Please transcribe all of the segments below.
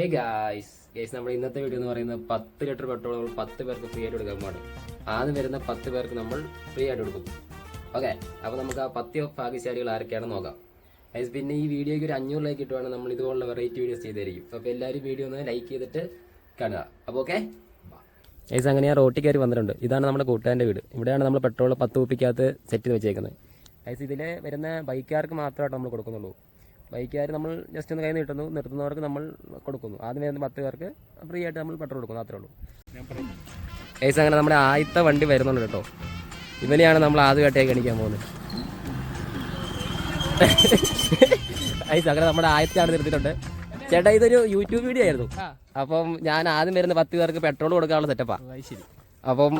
Hey guys നമ്മുടെ ഇന്നത്തെ video എന്ന് പറയുന്നത് 10 ലിറ്റർ പെട്രോൾ നമ്മൾ 10 പേർക്ക് ഫ്രീ ആയിട്ട് കൊടുക്കാൻ പാടും. ആദ്യം വരുന്ന 10 പേർക്ക് നമ്മൾ ഫ്രീ ആയിട്ട് കൊടുക്കും. ഓക്കെ, അപ്പോൾ നമുക്ക് ആ 10 ഭാഗ്യശാലികൾ ആരൊക്കെയാണെന്ന് നോക്കാം. ഗൈസ്, പിന്നെ ഈ വീഡിയോയ്ക്ക് ഒരു 500 ലൈക്ക് കിട്ടുവാണെങ്കിൽ നമ്മൾ ഇതുപോലുള്ള വെറൈറ്റി വീഡിയോസ് ചെയ്തായിരിക്കും. അപ്പോൾ എല്ലാവരും വീഡിയോ ഒന്ന് ലൈക്ക് ചെയ്തിട്ട് കാണുക. അപ്പോൾ ഓക്കെ ഗൈസ്, അങ്ങനെ ഞാൻ റോട്ടിൽ കയറി വന്നിട്ടുണ്ട്. ഇതാണ് നമ്മുടെ കൂട്ടുകാരൻ്റെ വീട്. ഇവിടെയാണ് നമ്മൾ പെട്രോൾ 10 കുപ്പിക്കകത്ത് സെറ്റ് ചെയ്ത് വെച്ചേക്കുന്നത്. ഗൈസ്, ഇതിൽ വരുന്ന ബൈക്കുകാർക്ക് മാത്രമായിട്ട് നമ്മൾ കൊടുക്കുന്നുള്ളൂ. ബൈക്കുകാർ നമ്മൾ ജസ്റ്റ് ഒന്ന് കൈ നീട്ടുന്നു, നിർത്തുന്നവർക്ക് നമ്മൾ കൊടുക്കുന്നു. ആദ്യം വരുന്ന 10 പേർക്ക് ഫ്രീ ആയിട്ട് നമ്മൾ പെട്രോൾ കൊടുക്കുന്നു, അത്രേ ഉള്ളൂ. ഗൈസ്, അങ്ങനെ നമ്മുടെ ആദ്യത്തെ വണ്ടി വരുന്നുണ്ട് കേട്ടോ. ഇവനെയാണ് നമ്മൾ ആദ്യമായിട്ടേ കാണിക്കാൻ പോകുന്നത്. ഗൈസ്, അങ്ങനെ നമ്മുടെ ആദ്യത്തെ ആൾ നിർത്തിയിട്ടുണ്ട്. ചേട്ടാ, ഇതൊരു യൂട്യൂബ് വീഡിയോ ആയിരുന്നു. അപ്പം ഞാൻ ആദ്യം വരുന്ന 10 പേർക്ക് പെട്രോൾ കൊടുക്കാനുള്ള സെറ്റപ്പാ. അപ്പം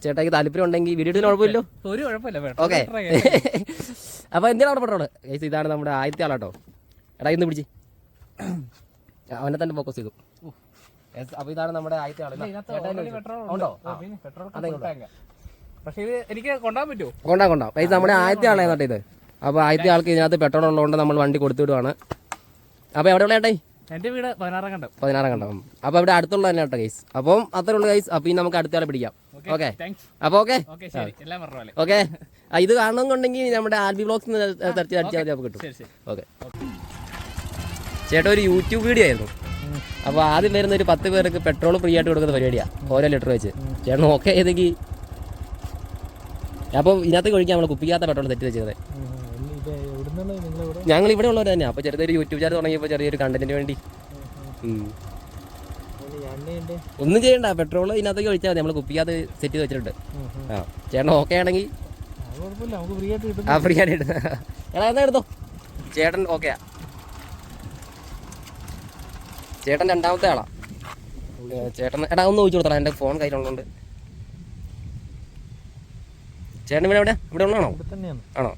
ചേട്ടാക്ക് താല്പര്യം ഉണ്ടെങ്കിൽ വീഡിയോ കുഴപ്പമില്ലോ? ഒരു കുഴപ്പമില്ല. ഓക്കെ, അപ്പൊ എന്തിനാണ് പെട്രോൾ? ഗൈസ്, ഇതാണ് നമ്മുടെ ആദ്യത്തെ ആളാട്ടോ. എടാ, ഇന്ന് പിടിച്ച് അവനെ തന്നെ ഫോക്കസ് ചെയ്തു. അപ്പൊ ഇതാണ് നമ്മുടെ ആദ്യത്തെ ആള്. ഉണ്ടോ? പക്ഷേ ഇത് എനിക്ക് കൊണ്ടാൻ പറ്റുമോ? കൊണ്ടാ. ഗൈസ്, നമ്മുടെ ആദ്യത്തെ ആളാണ് ഇത്. അപ്പൊ ആദ്യത്തെ ആൾക്ക് ഇതിനകത്ത് പെട്രോൾ ഉള്ളതുകൊണ്ട് നമ്മൾ വണ്ടി കൊടുത്തുവിടുവാണ്. അപ്പൊ എവിടെയുള്ള ചേട്ടായി? എന്റെ വീട് 16 കണ്ടം. അപ്പൊ ഇവിടെ അടുത്തുള്ള തന്നെ കേട്ടോ ഗൈസ്. അപ്പം അത്രേ ഉള്ളൂ ഗൈസ്. അപ്പൊ ഇനി നമുക്ക് അടുത്ത ആളെ പിടിക്കാം. ഓക്കെ, അപ്പൊ ഓക്കെ. ഇത് കാണണമെന്നുണ്ടെങ്കിൽ നമ്മുടെ ആൽബി ബ്ലോഗ്സ് സെർച്ച് അടിച്ചാൽ നമുക്ക് കിട്ടും. ഓക്കെ ചേട്ടാ, ഒരു യൂട്യൂബ് വീഡിയോ ആയിരുന്നു. അപ്പോൾ ആദ്യം വരുന്ന ഒരു 10 പേർക്ക് പെട്രോൾ ഫ്രീ ആയിട്ട് കൊടുക്കുന്ന പരിപാടിയാണ്, ഓരോ ലിറ്റർ വെച്ച്. ചേട്ടൻ ഓക്കെ ഏതെങ്കിൽ അപ്പോൾ ഇതിനകത്ത് ഒഴിക്കാൻ നമ്മൾ കുപ്പിക്കാത്ത പെട്രോൾ സെറ്റ് വെച്ചത്. ഞങ്ങൾ ഇവിടെ ഉള്ളവർ തന്നെയാണ്. അപ്പോൾ ചെറുതൊരു യൂട്യൂബ് ചാനൽ തുടങ്ങിയപ്പോൾ ചെറിയൊരു കണ്ടന്റിന് വേണ്ടി. ഒന്നും ചെയ്യണ്ട, പെട്രോൾ ഇതിനകത്തേക്ക് ഒഴിച്ചാൽ മതി. നമ്മൾ കുപ്പിക്കകത്ത് സെറ്റ് ചെയ്ത് വെച്ചിട്ടുണ്ട്. ആ, ചേട്ടൻ ഓക്കെ ആണെങ്കിൽ ഫ്രീ ആയിട്ട് എടാ എന്നാ എടുത്തോ. ചേട്ടൻ ഓക്കെയാ. ചേട്ടൻ രണ്ടാമത്തെ ആളാ. ചേട്ടൻ എടാ ഒന്ന് ഒഴിച്ചു കൊടുത്തടാ, എൻ്റെ ഫോൺ കയ്യിലുള്ളതുകൊണ്ട്. ചേട്ടൻ ഇവിടെ ഉള്ളതാണോ? ആണോ?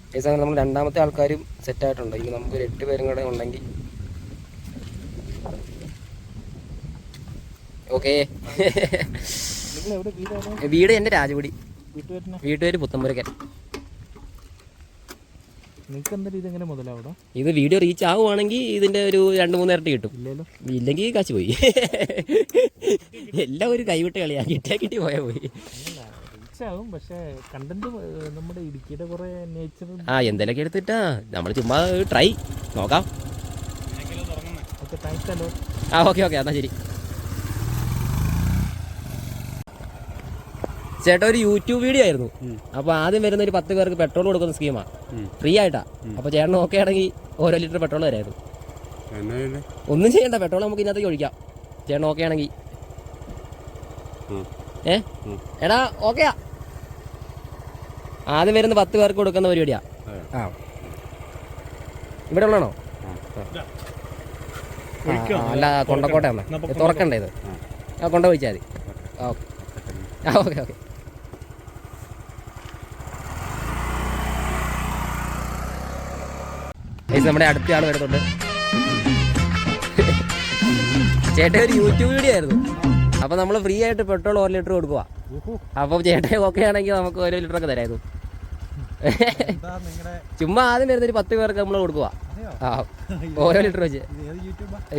ഈ സമയം നമ്മൾ രണ്ടാമത്തെ ആൾക്കാരും സെറ്റായിട്ടുണ്ട്. ഇനി നമുക്കൊരു 8 പേരും കൂടെ ഉണ്ടെങ്കിൽ ഓക്കെ. വീട് എൻ്റെ രാജപുടി. വീട്ടുപേര് പുത്തമ്പുരക്കൻ. ഇത് വീഡിയോ റീച്ച് ആവുകയാണെങ്കിൽ ഇതിന്റെ ഒരു 2-3 ഇരട്ടി കിട്ടും. ഇല്ലെങ്കിൽ കാശ് പോയി. എല്ലാം ഒരു കൈവിട്ട് കളിയാ. കിട്ടി പോയാ പോയി. ആ, എന്തെങ്കിലുമൊക്കെ എടുത്തിട്ടാ നമ്മൾ ചുമ്മാ ട്രൈ നോക്കാം. ആ, ഓക്കെ എന്നാ ശരി. ചേട്ടാ, ഒരു യൂട്യൂബ് വീഡിയോ ആയിരുന്നു. അപ്പൊ ആദ്യം വരുന്ന ഒരു 10 പേർക്ക് പെട്രോൾ കൊടുക്കുന്ന സ്കീമാ, ഫ്രീ ആയിട്ടാ. അപ്പൊ ചേട്ടൻ ഓക്കെ ആണെങ്കിൽ ഓരോ ലിറ്റർ പെട്രോൾ തരായിരുന്നു. ഒന്നും ചെയ്യണ്ട, പെട്രോൾ നമുക്ക് ഇതിനകത്തേക്ക് ഒഴിക്കാം. ചേട്ടൻ ഓക്കെ ആണെങ്കിൽ. എടാ ഓക്കെയാ. ആദ്യം വരുന്ന 10 പേർക്ക് കൊടുക്കുന്ന പരിപാടിയാ. ആ, ഇവിടെ ഉള്ളതാണോ? അല്ല, കൊണ്ടക്കോട്ടെ തുറക്കണ്ടേ ഇത്? ആ, കൊണ്ട ഒഴിച്ചാൽ മതി. ഓക്കെ. നമ്മുടെ അടുത്ത ആൾ വരുന്നുണ്ട്. ചേട്ടൻ ഒരു യൂട്യൂബ് വീഡിയോ ആയിരുന്നു. അപ്പൊ നമ്മൾ ഫ്രീ ആയിട്ട് പെട്രോൾ 1 ലിറ്റർ കൊടുക്കുക. അപ്പൊ ചേട്ടൻ ഓക്കെ ആണെങ്കിൽ നമുക്ക് 1 ലിറ്റർ ഒക്കെ തരായിരുന്നു. ചുമ്മാ ആദ്യം വരുന്നൊരു 10 പേർക്ക് നമ്മൾ കൊടുക്കുക. ആ, ഓരോ ലിറ്റർ വെച്ച്.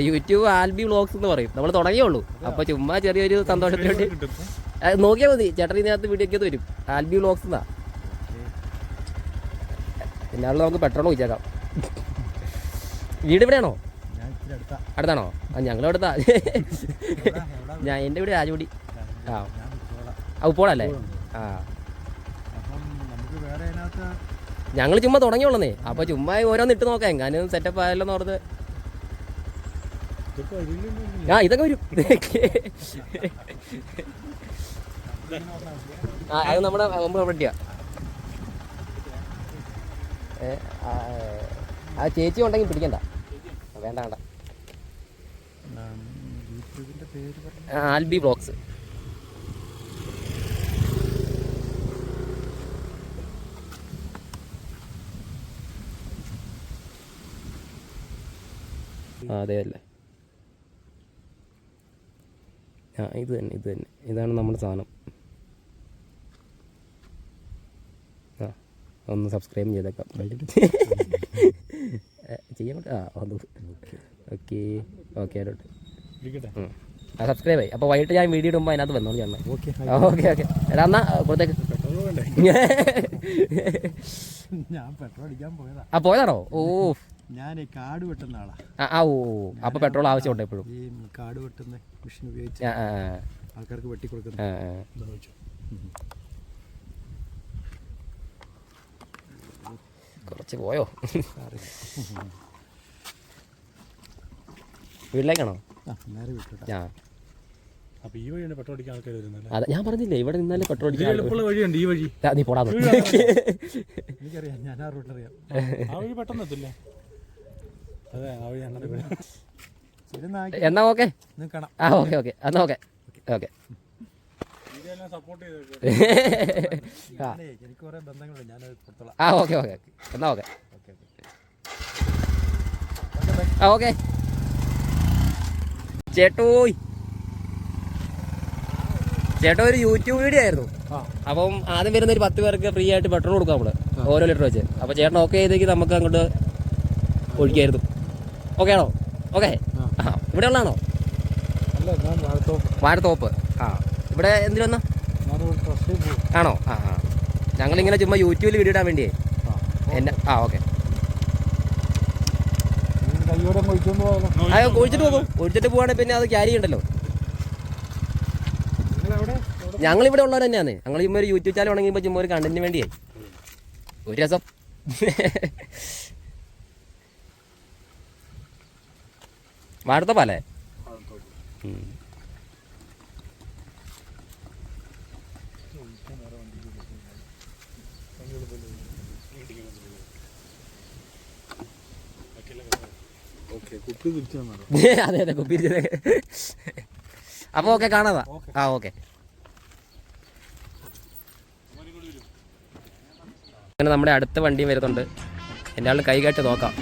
യൂട്യൂബ് ആൽബി വ്ളോഗ്സ് എന്ന് പറയും. നമ്മൾ തുടങ്ങിയുള്ളൂ. അപ്പൊ ചുമ്മാ ചെറിയൊരു സന്തോഷത്തിന് വേണ്ടി നോക്കിയാൽ മതി. ചേട്ടൻ ഇതിനകത്ത് വീഡിയോ ഒക്കെ വരും. ആൽബി വ്ളോഗ്സ് എന്നാ. പിന്നെ നമുക്ക് പെട്രോൾ ഒഴിച്ചേക്കാം. വീട് ഇവിടെയാണോ? അടുത്താണോ? ഞങ്ങൾ അടുത്താ. എൻ്റെ വീട് രാജപുടി. ആ, ഉപ്പോളല്ലേ? ആ, ഞങ്ങൾ ചുമ്മാ തുടങ്ങിയുള്ളന്നേ. അപ്പൊ ചുമ്മാ ഓരോന്ന് ഇട്ട് നോക്കാം, എങ്ങാനും സെറ്റപ്പ് ആയല്ലോ ഓർത്ത്. ആ, ഇതൊക്കെ വരും. ആ, അത് നമ്മുടെ റെഡിയാ. ആ ചേച്ചി ഉണ്ടെങ്കിൽ പിടിക്കണ്ട. വേണ്ട. ആൽബി ബ്ലോഗ്സ്. അതെ അല്ലേ? ആ, ഇത് തന്നെ. ഇതാണ് നമ്മുടെ സാധനം. ഒന്ന് സബ്സ്ക്രൈബ് ചെയ്തേക്കാം. ചെയ്യാൻ വന്നു. ഓക്കെ ഓക്കെ ആയിട്ടുണ്ട്. ആ സബ്സ്ക്രൈബ് ആയി. അപ്പോൾ വൈകിട്ട് ഞാൻ വീഡിയോ ഇടുമ്പോൾ അതിനകത്ത് വന്നോളൂ ചേട്ടൻ. ഓക്കെ ഓക്കെ എടാ എന്നാ കൊടുത്തേക്ക്. ഞാൻ പെട്രോൾ അടിക്കാൻ പോയതാ. ആ പോയതാണോ? ഓ ഞാൻ കാട് വെട്ടുന്ന ആളാ. ഓ അപ്പോൾ പെട്രോൾ ആവശ്യമുണ്ട് എപ്പോഴും. ഈ കാട് വെട്ടുന്ന മെഷീൻ ഉപയോഗിച്ച് ആൾക്കാർക്ക് വെട്ടി കൊടുക്കുന്നു. കുറച്ച് പോയോ? വീട്ടിലേക്കാണോ? നേരെ വിട്ടു. അപ്പൊ ഈ വഴിയാണ് പെട്രോൾ അടിക്കാൻ ആൾക്കാർ വരുന്നത്. അതെ ഞാൻ പറഞ്ഞില്ലേ ഇവിടെ നിന്നാലും പെട്രോൾ അടിക്കാൻ എളുപ്പമുള്ള വഴിയുണ്ട് ഈ വഴി. നീ പോടാ. എനിക്കറിയാം, ഞാൻ ആ റൂട്ടറിയാം. ആ വഴി പെട്ടെന്ന് എത്തില്ല. അതെ ആ വഴി അങ്ങനെ എന്നാ ഓക്കെ കാണാം. ഓക്കെ ഓക്കെ എന്നാ ഓക്കെ ഓക്കെ. സപ്പോർട്ട് ചെയ്ത് എനിക്ക് കുറെ ബന്ധങ്ങളുണ്ട്, ഞാനത് കൊടുത്തോളാം. ഓക്കെ ഓക്കെ എന്നാ ഓക്കെ ഓക്കെ. ചേട്ടോയ് ഒരു യൂട്യൂബ് വീഡിയോ ആയിരുന്നു. അപ്പം ആദ്യം വരുന്ന ഒരു 10 പേർക്ക് ഫ്രീ ആയിട്ട് പെട്രോൾ കൊടുക്കാം നമ്മള്, ഓരോ ലിറ്റർ വെച്ച്. അപ്പോൾ ചേട്ടൻ ഓക്കെ ചെയ്തേക്ക് നമുക്ക് അങ്ങോട്ട് ഒഴിക്കായിരുന്നു. ഓക്കെ ആണോ? ഓക്കെ. ഇവിടെ ഉള്ളതാണോ? വാഴത്തോപ്പ്. ഇവിടെ എന്തിനു വന്നാ ആണോ? ഞങ്ങളിങ്ങനെ ചുമ്മാ യൂട്യൂബിൽ വീഡിയോ ഇടാൻ വേണ്ടിയേ എന്നെ. ഓക്കെ ഒഴിച്ചിട്ട് പോകും. ഒഴിച്ചിട്ട് പോവാണെങ്കിൽ പിന്നെ അത് ക്യാരി ഉണ്ടല്ലോ. ഞങ്ങളിവിടെ ഉള്ളവർ തന്നെയാണ്. ഞങ്ങൾ ചുമ്മാ ഒരു യൂട്യൂബ് ചാനൽ ഉണങ്ങിയപ്പോൾ ചുമ്മാ ഒരു കണ്ടന്റിന് വേണ്ടിയായി ഒരു രസം. വാഴത്തോപ്പല്ലേ? അതെ അതെ കുപ്പി. അപ്പോൾ ഓക്കെ കാണാതാ. ഓക്കെ. അങ്ങനെ നമ്മുടെ അടുത്ത വണ്ടിയും വരുന്നുണ്ട്. എൻ്റെ ആൾ കൈ കാട്ടി നോക്കാം.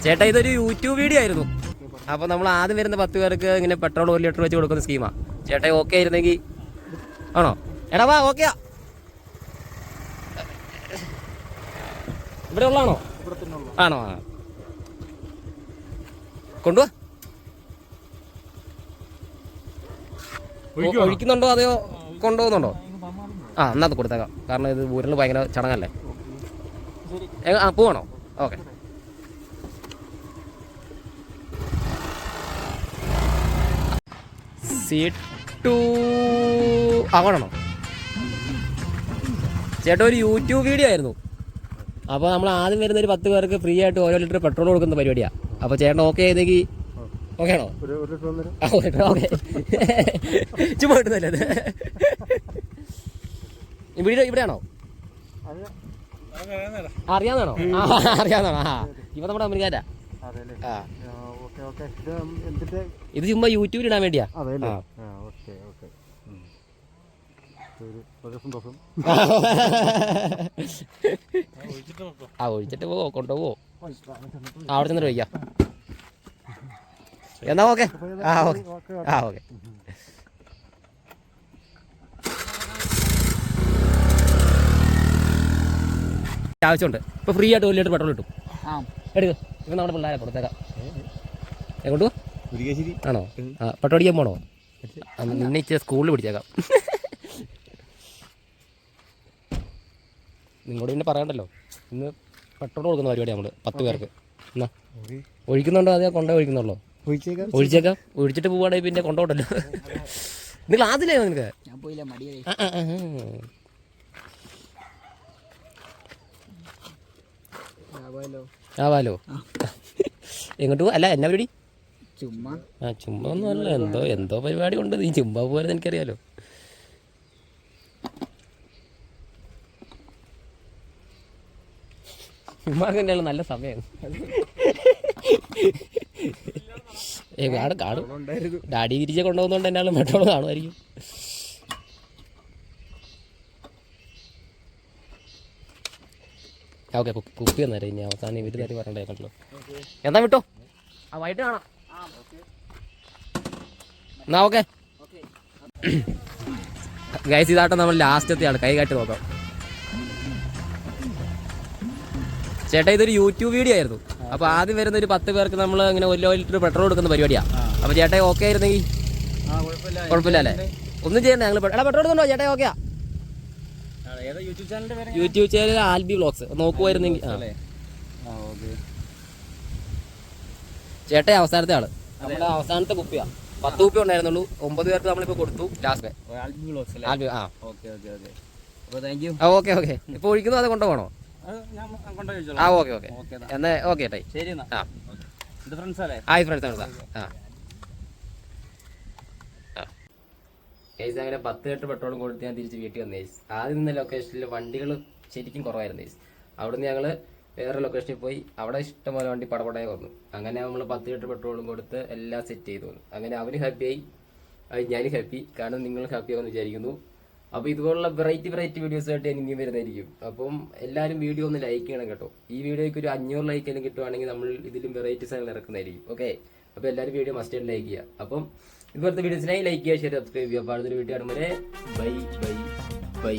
ചേട്ടാ ഇതൊരു യൂട്യൂബ് വീഡിയോ ആയിരുന്നു. അപ്പോൾ നമ്മൾ ആദ്യം വരുന്ന 10 പേർക്ക് ഇങ്ങനെ പെട്രോൾ 1 ലിറ്റർ വെച്ച് കൊടുക്കുന്ന സ്കീമാണ്. ചേട്ടാ ഓക്കെ ആയിരുന്നെങ്കിൽ ആണോ? എടാ വാ ഓക്കെയാ. ഇവിടെ ഉള്ളതാണോ? ആണോ? കൊണ്ടുവാ. ഒഴിക്കുന്നുണ്ടോ അതെയോ കൊണ്ടുപോകുന്നുണ്ടോ? എന്നാ അത് കൊടുത്തേക്കാം. കാരണം ഇത് ഊരിൽ ഭയങ്കര ചടങ്ങല്ലേ. പോവാണോ? ഓക്കെ. സീറ്റു ആവണോ? ചേട്ടാ ഒരു യൂട്യൂബ് വീഡിയോ ആയിരുന്നു. അപ്പോൾ നമ്മൾ ആദ്യം വരുന്ന ഒരു 10 പേർക്ക് ഫ്രീ ആയിട്ട് ഓരോ ലിറ്റർ പെട്രോൾ കൊടുക്കുന്ന പരിപാടിയാണ്. അപ്പോൾ ചേട്ടൻ ഓക്കെ ചെയ്തെങ്കിൽ ഓക്കെ ആണോ? ഓക്കെ. ചുമ്മാ കിട്ടുന്നല്ലേ അത്? ഇവിടെയാണോ? അറിയാന്നാണോ? അറിയാന്നാണോ? ഇവ നമ്മുടെ അമേരിക്കാരാ. ഇത് ചുമ്മാ യൂട്യൂബിൽ ഇടാൻ വേണ്ടിയാ. ഒഴിച്ചിട്ട് പോവോ കൊണ്ടുപോവോ? അവിടെ ചെന്നിട്ട് വയ്ക്കാം. എന്നാ ഓക്കെ. Okay okay. ആവശ്യമുണ്ട്. ഇപ്പോൾ ഫ്രീ ആയിട്ട് 1 ലിറ്റർ പെട്രോൾ കിട്ടും. എടുക്കുക. ഇപ്പം നമ്മുടെ പിള്ളേരെ കൊടുത്തേക്കാം. എങ്ങോട്ട് പോവാ? ആണോ? പെട്രോൾ അടിക്കാൻ പോണോ? നിന്നെ ഇച്ചിരി സ്കൂളിൽ പിടിച്ചേക്കാം. നിങ്ങളോട് പിന്നെ പറയണ്ടല്ലോ. ഇന്ന് പെട്രോൾ കൊടുക്കുന്ന പരിപാടി നമ്മൾ 10 പേർക്ക്. എന്നാ ഒഴിക്കുന്നുണ്ടോ? അതേ കൊണ്ടേ ഒഴിക്കുന്നുള്ളൂ. ഒഴിച്ചേക്കാം. ഒഴിച്ചിട്ട് പോവാണെങ്കിൽ പിന്നെ കൊണ്ടോട്ടല്ലോ. നിങ്ങൾ ആദ്യമല്ലേ നിനക്ക്? ആവാലോ. എങ്ങോട്ട് പോവാ? അല്ല എന്നാ പരിപാടി? ചുമ്മാ ഒന്നും അല്ല. എന്തോ പരിപാടി ഉണ്ട്. നീ ചുമ്മാ പോലെ എനിക്കറിയാലോ. ചുമ്മാ നല്ല സമയം. കാണും. ഡാഡി തിരിച്ച് കൊണ്ടുപോകുന്നോണ്ട് എന്നെ ആൾ പെട്രോൾ കാണുമായിരിക്കും. ഓക്കെ കുപ്പി തന്നേരം. ഇനി അവസാനം ഇവര് തരി പറഞ്ഞിട്ടുണ്ടല്ലോ. എന്നാ വിട്ടോ? വൈകിട്ട് കാണാം. എന്നാ ഓക്കെ ഗൈസ്. ഇതാട്ടോ നമ്മൾ ലാസ്റ്റത്തെ ആൾ. കൈ കാട്ടി നോക്കാം. ചേട്ടാ ഇതൊരു യൂട്യൂബ് വീഡിയോ ആയിരുന്നു. അപ്പോൾ ആദ്യം വരുന്ന ഒരു 10 പേർക്ക് നമ്മൾ ഇങ്ങനെ 1 ലിറ്റർ പെട്രോൾ കൊടുക്കുന്ന പരിപാടിയാണ്. അപ്പോൾ ചേട്ടാ ഓക്കെ ആയിരുന്നെങ്കിൽ കുഴപ്പമില്ല അല്ലേ? ഒന്നും ചെയ്യണ്ട, ഞങ്ങൾ പെട്രോൾ എടുക്കണ്ടോ ചേട്ടാ? ഓക്കെയാ. യൂട്യൂബ് ചാനൽ ആൽബി വ്ളോഗ്സ് നോക്കുമായിരുന്നെങ്കിൽ. ചേട്ടാ അവസാനത്തെ ആള്, നമ്മുടെ അവസാനത്തെ കുപ്പിയാ. 10 കുപ്പി ഉണ്ടായിരുന്നുള്ളൂ, 9 പേർക്ക് നമ്മളിപ്പോ കൊടുത്തു. ലാസ്റ്റ് ആൽബി. ആ ഓക്കെ ഓക്കെ. ഇപ്പൊ ഒഴിക്കുന്നു, അത് കൊണ്ടുപോകണോ? ആ ഓക്കെ ഓക്കെ. എന്നാ ഓക്കെ ഏട്ടായി. ആ ഹായ് ഫ്രണ്ട്സ്. ഗൈസ് അങ്ങനെ 10 ലിറ്റർ പെട്രോളും കൊടുത്ത് ഞാൻ തിരിച്ച് വീട്ടിൽ വന്നു ഗൈസ്. ആദ്യം നിന്ന ലൊക്കേഷനിൽ വണ്ടികൾ ശരിക്കും കുറവായിരുന്നു ഗൈസ്. അവിടുന്ന് ഞങ്ങൾ വേറെ ലൊക്കേഷനിൽ പോയി, അവിടെ ഇഷ്ടംപോലെ വണ്ടി പടപടയെ വന്നു. അങ്ങനെ നമ്മൾ 10 ലിറ്റർ പെട്രോളും കൊടുത്ത് എല്ലാം സെറ്റ് ചെയ്തു വന്നു. അങ്ങനെ അവന് ഹാപ്പിയായി, ഞാനും ഹാപ്പി, കാരണം നിങ്ങൾ ഹാപ്പി ആവുമെന്ന് വിചാരിക്കുന്നു. അപ്പോൾ ഇതുപോലുള്ള വെറൈറ്റി വീഡിയോസായിട്ട് ഞാൻ ഇനിയും വരുന്നതായിരിക്കും. അപ്പം എല്ലാവരും വീഡിയോ ഒന്ന് ലൈക്ക് ചെയ്യണം കേട്ടോ. ഈ വീഡിയോയ്ക്ക് ഒരു 500 ലൈക്കെല്ലാം കിട്ടുവാണെങ്കിൽ നമ്മൾ ഇതിലും വെറൈറ്റി സാധനങ്ങൾ ഇറക്കുന്നതായിരിക്കും. ഓക്കെ, അപ്പോൾ എല്ലാവരും വീഡിയോ മസ്റ്റ് ലൈക്ക് ചെയ്യുക. അപ്പം ഇതുപോലത്തെ വീഡിയോസിനായി ലൈക്ക് ചെയ്യുക, ഷെയർ, സബ്സ്ക്രൈബ് ചെയ്യുക. അപ്പോൾ അടുത്തൊരു വീഡിയോ കാണുമ്പോൾ ബൈ.